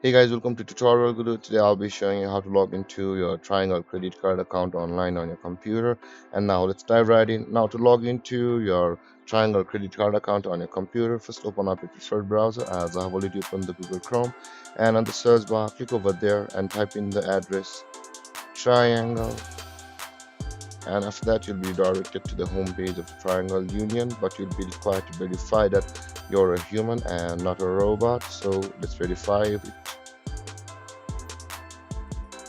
Hey guys, welcome to Tutorial Guru. Today I'll be showing you how to log into your Triangle credit card account online on your computer. And now let's dive right in. Now to log into your Triangle credit card account on your computer, first open up your preferred browser as I have already opened the Google Chrome. And on the search bar, click over there and type in the address Triangle. And after that, you'll be directed to the home page of the Triangle Union, but you'll be required to verify that you're a human and not a robot. So let's verify it.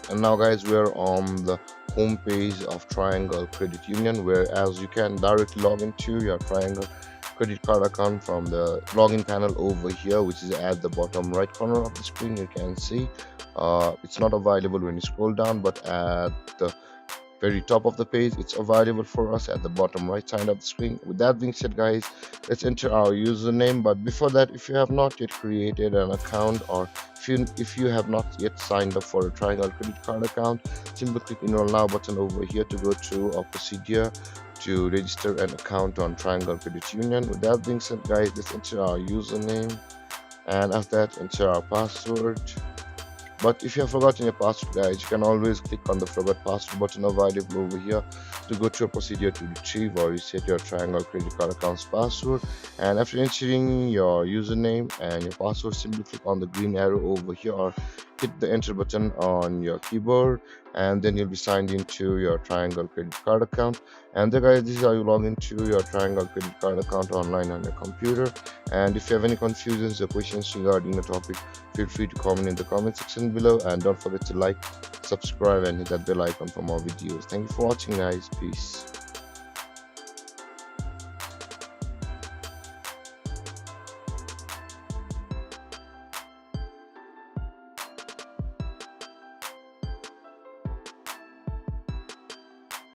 And now guys, we're on the home page of Triangle Credit Union, where as you can directly log into your Triangle credit card account from the login panel over here, which is at the bottom right corner of the screen. You can see it's not available when you scroll down, but at the very top of the page it's available for us at the bottom right side of the screen. With that being said guys, let's enter our username. But before that, if you have not yet created an account, or if you have not yet signed up for a Triangle credit card account, simply click enroll now button over here to go through a procedure to register an account on Triangle Credit Union. With that being said guys, let's enter our username, and after that enter our password. But if you have forgotten your password guys, you can always click on the forgot password button available over here to go through a procedure to retrieve or reset your Triangle credit card account's password. And after entering your username and your password, simply click on the green arrow over here or hit the enter button on your keyboard, and then you'll be signed into your Triangle credit card account. And there guys, this is how you log into your Triangle credit card account online on your computer. And if you have any confusions or questions regarding the topic, feel free to comment in the comment section below, and don't forget to like, subscribe and hit that bell icon for more videos. Thank you for watching guys. Peace.